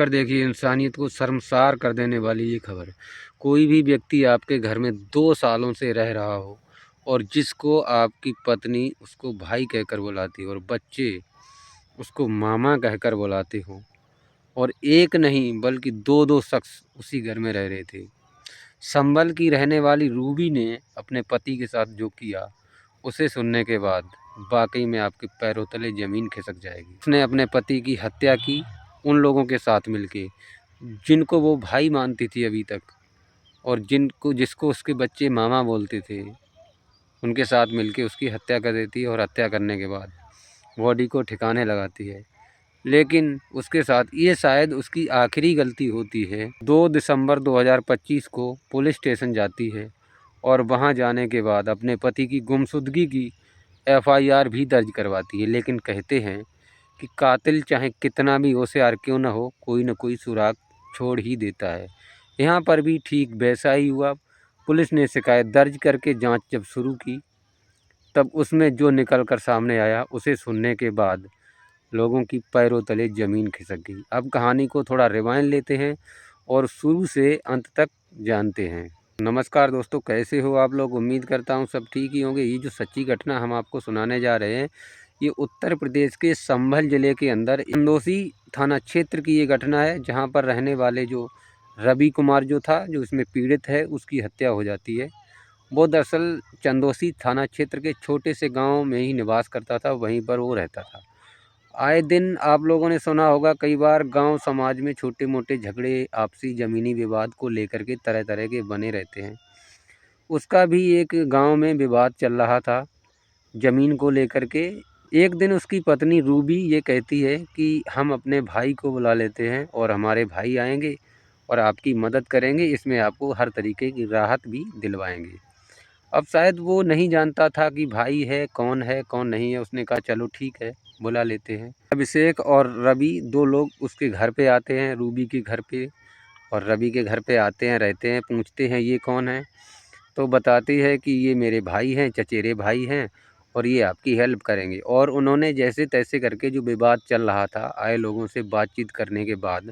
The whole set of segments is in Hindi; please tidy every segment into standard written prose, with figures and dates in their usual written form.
कर देखिए, इंसानियत को शर्मसार कर देने वाली ये खबर है। कोई भी व्यक्ति आपके घर में 2 सालों से रह रहा हो और जिसको आपकी पत्नी उसको भाई कहकर बुलाती हो और बच्चे उसको मामा कहकर बुलाते हो, और एक नहीं बल्कि 2-2 शख्स उसी घर में रह रहे थे। संभल की रहने वाली रूबी ने अपने पति के साथ जो किया, उसे सुनने के बाद वाकई में आपके पैरों तले ज़मीन खिसक जाएगी। उसने अपने पति की हत्या की उन लोगों के साथ मिलके जिनको वो भाई मानती थी अभी तक, और जिसको उसके बच्चे मामा बोलते थे, उनके साथ मिलके उसकी हत्या कर देती है और हत्या करने के बाद बॉडी को ठिकाने लगाती है। लेकिन उसके साथ ये शायद उसकी आखिरी गलती होती है। 2 दिसंबर 2025 को पुलिस स्टेशन जाती है और वहां जाने के बाद अपने पति की गुमशुदगी की एफआईआर भी दर्ज करवाती है। लेकिन कहते हैं कि कातिल चाहे कितना भी होशियार क्यों न हो, कोई न कोई सुराग छोड़ ही देता है। यहाँ पर भी ठीक वैसा ही हुआ। पुलिस ने शिकायत दर्ज करके जांच जब शुरू की, तब उसमें जो निकल कर सामने आया, उसे सुनने के बाद लोगों की पैरों तले ज़मीन खिसक गई। अब कहानी को थोड़ा रिवाइंड लेते हैं और शुरू से अंत तक जानते हैं। नमस्कार दोस्तों, कैसे हो आप लोग? उम्मीद करता हूँ सब ठीक ही होंगे। ये जो सच्ची घटना हम आपको सुनाने जा रहे हैं, ये उत्तर प्रदेश के संभल ज़िले के अंदर चंदौसी थाना क्षेत्र की ये घटना है, जहाँ पर रहने वाले जो रवि कुमार जो था, जो इसमें पीड़ित है, उसकी हत्या हो जाती है। वो दरअसल चंदौसी थाना क्षेत्र के छोटे से गांव में ही निवास करता था, वहीं पर वो रहता था। आए दिन आप लोगों ने सुना होगा, कई बार गांव समाज में छोटे मोटे झगड़े, आपसी ज़मीनी विवाद को लेकर के तरह तरह के बने रहते हैं। उसका भी एक गांव में विवाद चल रहा था ज़मीन को लेकर के। एक दिन उसकी पत्नी रूबी ये कहती है कि हम अपने भाई को बुला लेते हैं और हमारे भाई आएंगे और आपकी मदद करेंगे, इसमें आपको हर तरीके की राहत भी दिलवाएंगे। अब शायद वो नहीं जानता था कि भाई है, कौन नहीं है। उसने कहा चलो ठीक है, बुला लेते हैं। अभिषेक और रवि 2 लोग उसके घर पे आते हैं, रूबी के घर पे और रवि के घर पे आते हैं, रहते हैं, पूछते हैं ये कौन है, तो बताती है कि ये मेरे भाई हैं, चचेरे भाई हैं और ये आपकी हेल्प करेंगे। और उन्होंने जैसे तैसे करके जो विवाद चल रहा था, आए लोगों से बातचीत करने के बाद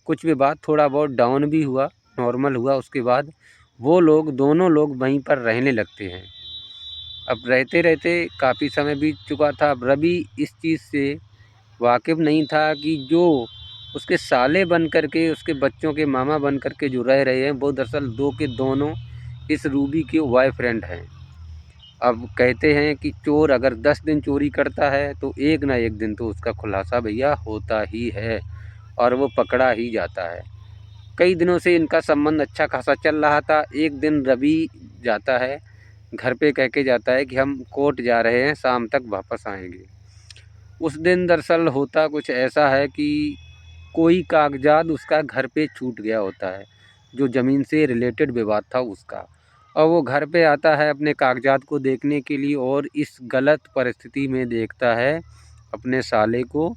कुछ विवाद थोड़ा बहुत डाउन भी हुआ, नॉर्मल हुआ। उसके बाद वो लोग, दोनों लोग वहीं पर रहने लगते हैं। अब रहते रहते काफ़ी समय बीत चुका था। अब रवि इस चीज़ से वाकिफ़ नहीं था कि जो उसके साले बन कर के, उसके बच्चों के मामा बन कर के जो रह रहे हैं, वो दरअसल 2 के दोनों इस रूबी के बॉयफ्रेंड हैं। अब कहते हैं कि चोर अगर 10 दिन चोरी करता है तो एक ना एक दिन तो उसका खुलासा भैया होता ही है और वो पकड़ा ही जाता है। कई दिनों से इनका संबंध अच्छा खासा चल रहा था। एक दिन रवि जाता है घर पे, कह के जाता है कि हम कोर्ट जा रहे हैं, शाम तक वापस आएंगे। उस दिन दरअसल होता कुछ ऐसा है कि कोई कागजात उसका घर पे छूट गया होता है, जो ज़मीन से रिलेटेड विवाद था उसका। और वो घर पे आता है अपने कागजात को देखने के लिए, और इस गलत परिस्थिति में देखता है अपने साले को,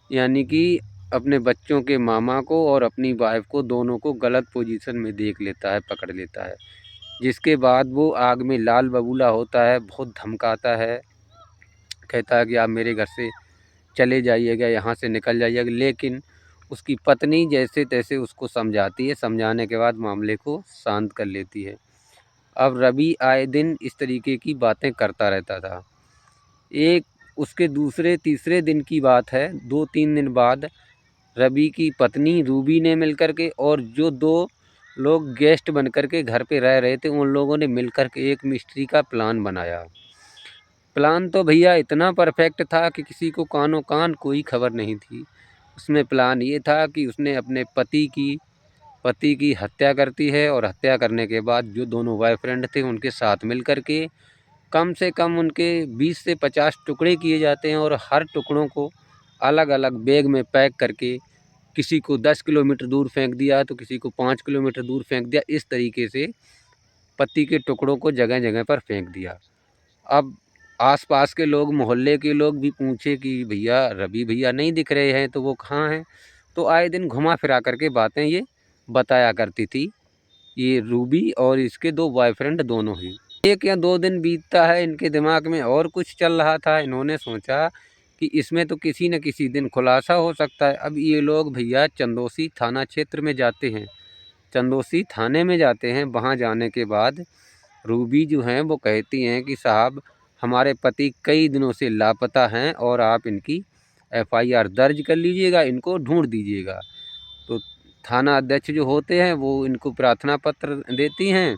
यानी कि अपने बच्चों के मामा को और अपनी वाइफ को, दोनों को गलत पोजीशन में देख लेता है, पकड़ लेता है। जिसके बाद वो आग में लाल बबूला होता है, बहुत धमकाता है, कहता है कि आप मेरे घर से चले जाइएगा, यहाँ से निकल जाइएगा। लेकिन उसकी पत्नी जैसे तैसे उसको समझाती है, समझाने के बाद मामले को शांत कर लेती है। अब रवि आए दिन इस तरीके की बातें करता रहता था। एक उसके दूसरे तीसरे दिन की बात है, 2-3 दिन बाद रवि की पत्नी रूबी ने मिलकर के और जो 2 लोग गेस्ट बनकर के घर पे रह रहे थे, उन लोगों ने मिलकर के एक मिस्ट्री का प्लान बनाया। प्लान तो भैया इतना परफेक्ट था कि किसी को कानो कान कोई खबर नहीं थी। उसमें प्लान ये था कि उसने अपने पति की हत्या करती है और हत्या करने के बाद जो दोनों बॉयफ्रेंड थे उनके साथ मिल कर के कम से कम उनके 20 से 50 टुकड़े किए जाते हैं, और हर टुकड़ों को अलग अलग बैग में पैक करके किसी को 10 किलोमीटर दूर फेंक दिया तो किसी को 5 किलोमीटर दूर फेंक दिया। इस तरीके से पत्ती के टुकड़ों को जगह जगह पर फेंक दिया। अब आसपास के लोग, मोहल्ले के लोग भी पूछे कि भैया रवि भैया नहीं दिख रहे हैं, तो वो कहाँ हैं? तो आए दिन घुमा फिरा करके बातें ये बताया करती थी, ये रूबी और इसके 2 बॉयफ्रेंड दोनों ही। 1 या 2 दिन बीतता है, इनके दिमाग में और कुछ चल रहा था। इन्होंने सोचा कि इसमें तो किसी न किसी दिन खुलासा हो सकता है। अब ये लोग भैया चंदौसी थाना क्षेत्र में जाते हैं, चंदौसी थाने में जाते हैं। वहाँ जाने के बाद रूबी जो हैं वो कहती हैं कि साहब हमारे पति कई दिनों से लापता हैं और आप इनकी एफआईआर दर्ज कर लीजिएगा, इनको ढूंढ दीजिएगा। तो थाना अध्यक्ष जो होते हैं वो इनको प्रार्थना पत्र देती हैं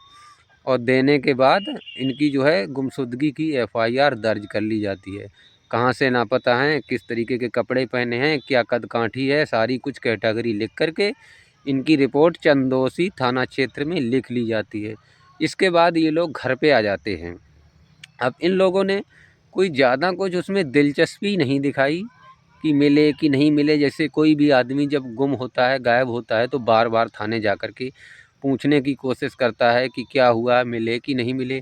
और देने के बाद इनकी जो है गुमशुदगी की एफआईआर दर्ज कर ली जाती है। कहाँ से लापता हैं, किस तरीके के कपड़े पहने हैं, क्या कद काठी है, सारी कुछ कैटेगरी लिख करके इनकी रिपोर्ट चंदौसी थाना क्षेत्र में लिख ली जाती है। इसके बाद ये लोग घर पे आ जाते हैं। अब इन लोगों ने कोई ज़्यादा कुछ उसमें दिलचस्पी नहीं दिखाई कि मिले कि नहीं मिले। जैसे कोई भी आदमी जब गुम होता है, गायब होता है, तो बार बार थाने जा कर के पूछने की कोशिश करता है कि क्या हुआ, मिले कि नहीं मिले।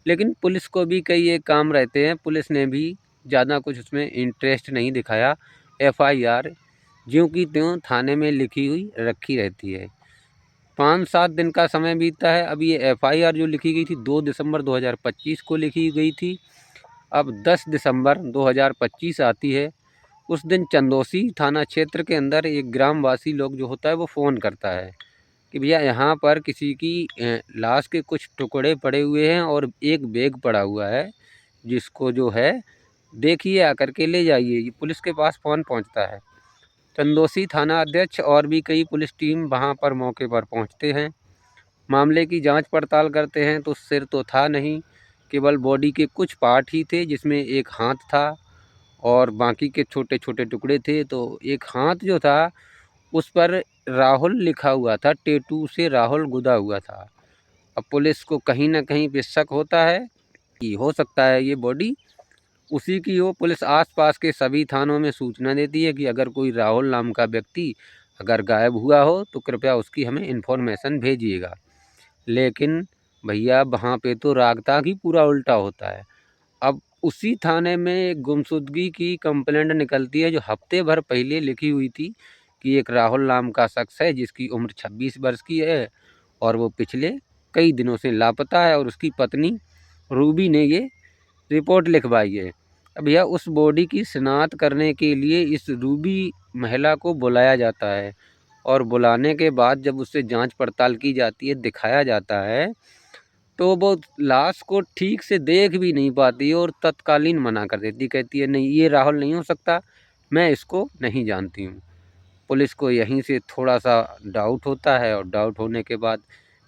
लेकिन पुलिस को भी कई एक काम रहते हैं, पुलिस ने भी ज़्यादा कुछ उसमें इंटरेस्ट नहीं दिखाया। एफआईआर ज्यों की त्यों थाने में लिखी हुई रखी रहती है। 5-7 दिन का समय बीतता है। अब ये एफआईआर जो लिखी गई थी 2 दिसंबर 2025 को लिखी गई थी। अब 10 दिसंबर 2025 आती है। उस दिन चंदौसी थाना क्षेत्र के अंदर एक ग्रामवासी लोग जो होता है वो फ़ोन करता है कि भैया यहाँ पर किसी की लाश के कुछ टुकड़े पड़े हुए हैं और एक बैग पड़ा हुआ है, जिसको जो है देखिए आकर के ले जाइए। ये पुलिस के पास फ़ोन पहुँचता है। चंदौसी थाना अध्यक्ष और भी कई पुलिस टीम वहाँ पर मौके पर पहुँचते हैं। मामले की जांच पड़ताल करते हैं तो सिर तो था नहीं, केवल बॉडी के कुछ पार्ट ही थे, जिसमें एक हाथ था और बाकी के छोटे छोटे टुकड़े थे। तो एक हाथ जो था उस पर राहुल लिखा हुआ था, टैटू से राहुल गुदा हुआ था। अब पुलिस को कहीं ना कहीं पे शक होता है कि हो सकता है ये बॉडी उसी की हो। पुलिस आसपास के सभी थानों में सूचना देती है कि अगर कोई राहुल नाम का व्यक्ति अगर गायब हुआ हो तो कृपया उसकी हमें इन्फॉर्मेशन भेजिएगा। लेकिन भैया वहाँ पे तो रागताग ही पूरा उल्टा होता है। अब उसी थाने में एक गुमशुदगी की कंप्लेंट निकलती है जो हफ्ते भर पहले लिखी हुई थी कि एक राहुल नाम का शख्स है जिसकी उम्र 26 वर्ष की है और वो पिछले कई दिनों से लापता है और उसकी पत्नी रूबी ने ये रिपोर्ट लिखवाई है। अब भैया उस बॉडी की शिनाख्त करने के लिए इस रूबी महिला को बुलाया जाता है और बुलाने के बाद जब उससे जांच पड़ताल की जाती है, दिखाया जाता है, तो वो लाश को ठीक से देख भी नहीं पाती और तत्कालीन मना कर देती, कहती है नहीं ये राहुल नहीं हो सकता, मैं इसको नहीं जानती हूँ। पुलिस को यहीं से थोड़ा सा डाउट होता है और डाउट होने के बाद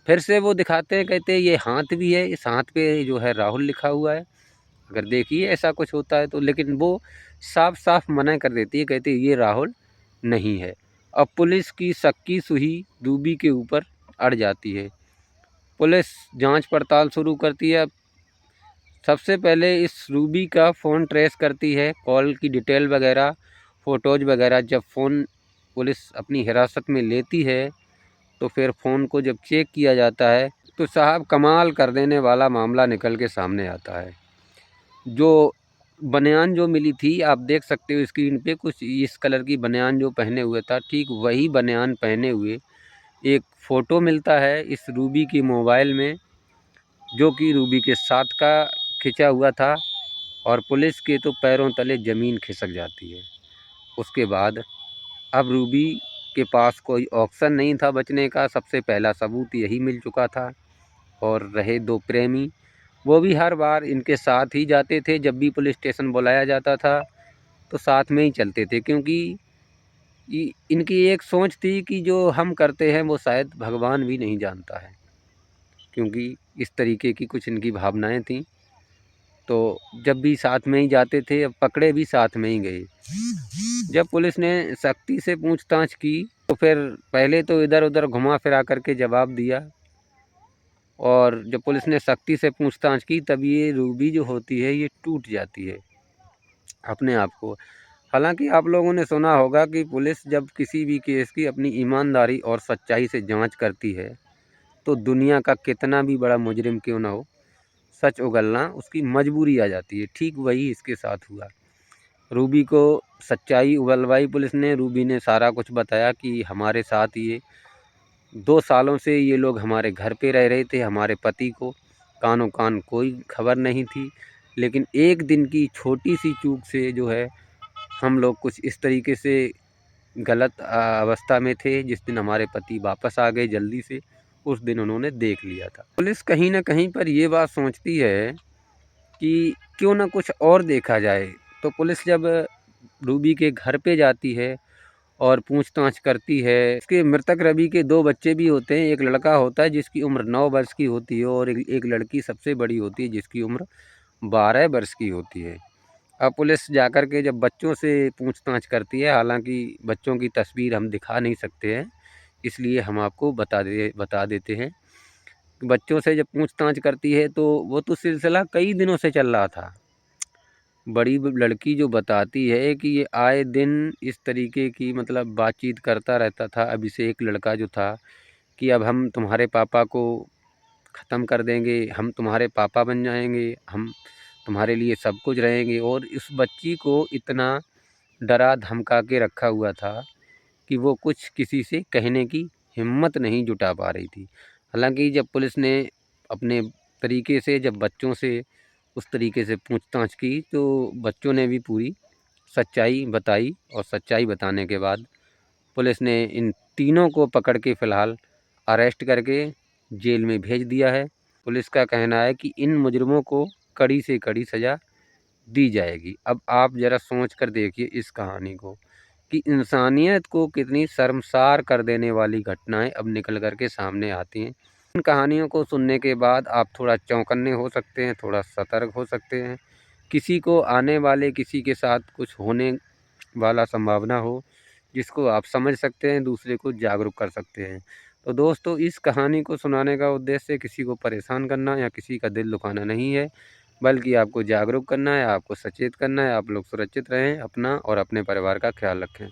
फिर से वो दिखाते हैं, कहते हैं ये हाथ भी है, इस हाथ पे जो है राहुल लिखा हुआ है, अगर देखिए ऐसा कुछ होता है तो। लेकिन वो साफ साफ मना कर देती है, कहती है ये राहुल नहीं है। अब पुलिस की शक की सुई रूबी के ऊपर अड़ जाती है। पुलिस जांच पड़ताल शुरू करती है। सबसे पहले इस रूबी का फ़ोन ट्रेस करती है, कॉल की डिटेल वगैरह, फ़ोटोज़ वगैरह। जब फ़ोन पुलिस अपनी हिरासत में लेती है तो फिर फ़ोन को जब चेक किया जाता है तो साहब कमाल कर देने वाला मामला निकल के सामने आता है। जो बनियान जो मिली थी आप देख सकते हो स्क्रीन पे, कुछ इस कलर की बनियान जो पहने हुए था, ठीक वही बनियान पहने हुए एक फ़ोटो मिलता है इस रूबी के मोबाइल में, जो कि रूबी के साथ का खिंचा हुआ था। और पुलिस के तो पैरों तले ज़मीन खिसक जाती है। उसके बाद अब रूबी के पास कोई ऑप्शन नहीं था बचने का, सबसे पहला सबूत यही मिल चुका था। और रहे दो प्रेमी, वो भी हर बार इनके साथ ही जाते थे, जब भी पुलिस स्टेशन बुलाया जाता था तो साथ में ही चलते थे, क्योंकि इनकी एक सोच थी कि जो हम करते हैं वो शायद भगवान भी नहीं जानता है, क्योंकि इस तरीके की कुछ इनकी भावनाएं थीं। तो जब भी साथ में ही जाते थे, अब पकड़े भी साथ में ही गए। जब पुलिस ने सख्ती से पूछताछ की तो फिर पहले तो इधर उधर घुमा फिरा करके जवाब दिया, और जब पुलिस ने सख्ती से पूछताछ की तब ये रूबी जो होती है ये टूट जाती है अपने आप को। हालांकि आप लोगों ने सुना होगा कि पुलिस जब किसी भी केस की अपनी ईमानदारी और सच्चाई से जांच करती है तो दुनिया का कितना भी बड़ा मुजरिम क्यों ना हो, सच उगलना उसकी मजबूरी आ जाती है। ठीक वही इसके साथ हुआ। रूबी को सच्चाई उगलवाई पुलिस ने। रूबी ने सारा कुछ बताया कि हमारे साथ ये 2 सालों से ये लोग हमारे घर पे रह रहे थे, हमारे पति को कानो कान कोई खबर नहीं थी, लेकिन एक दिन की छोटी सी चूक से जो है हम लोग कुछ इस तरीके से गलत अवस्था में थे। जिस दिन हमारे पति वापस आ गए जल्दी से, उस दिन उन्होंने देख लिया था। पुलिस कहीं न कहीं पर ये बात सोचती है कि क्यों ना कुछ और देखा जाए। तो पुलिस जब रूबी के घर पे जाती है और पूछताछ करती है, इसके मृतक रवि के 2 बच्चे भी होते हैं। एक लड़का होता है जिसकी उम्र 9 वर्ष की होती है और एक लड़की सबसे बड़ी होती है जिसकी उम्र 12 वर्ष की होती है। अब पुलिस जाकर के जब बच्चों से पूछताछ करती है, हालांकि बच्चों की तस्वीर हम दिखा नहीं सकते हैं, इसलिए हम आपको बता देते हैं। बच्चों से जब पूछताछ करती है तो वो तो सिलसिला कई दिनों से चल रहा था। बड़ी लड़की जो बताती है कि ये आए दिन इस तरीके की मतलब बातचीत करता रहता था अभिषेक लड़का जो था, कि अब हम तुम्हारे पापा को ख़त्म कर देंगे, हम तुम्हारे पापा बन जाएंगे, हम तुम्हारे लिए सब कुछ रहेंगे। और इस बच्ची को इतना डरा धमका के रखा हुआ था कि वो कुछ किसी से कहने की हिम्मत नहीं जुटा पा रही थी। हालांकि जब पुलिस ने अपने तरीके से जब बच्चों से उस तरीके से पूछताछ की तो बच्चों ने भी पूरी सच्चाई बताई और सच्चाई बताने के बाद पुलिस ने इन तीनों को पकड़ के फ़िलहाल अरेस्ट करके जेल में भेज दिया है। पुलिस का कहना है कि इन मुजरिमों को कड़ी से कड़ी सज़ा दी जाएगी। अब आप ज़रा सोच कर देखिए इस कहानी को, कि इंसानियत को कितनी शर्मसार कर देने वाली घटनाएं अब निकल कर के सामने आती हैं। इन कहानियों को सुनने के बाद आप थोड़ा चौकन्ने हो सकते हैं, थोड़ा सतर्क हो सकते हैं। किसी को आने वाले किसी के साथ कुछ होने वाला संभावना हो जिसको आप समझ सकते हैं, दूसरे को जागरूक कर सकते हैं। तो दोस्तों, इस कहानी को सुनाने का उद्देश्य किसी को परेशान करना या किसी का दिल दुखाना नहीं है, बल्कि आपको जागरूक करना है, आपको सचेत करना है। आप लोग सुरक्षित रहें, अपना और अपने परिवार का ख्याल रखें।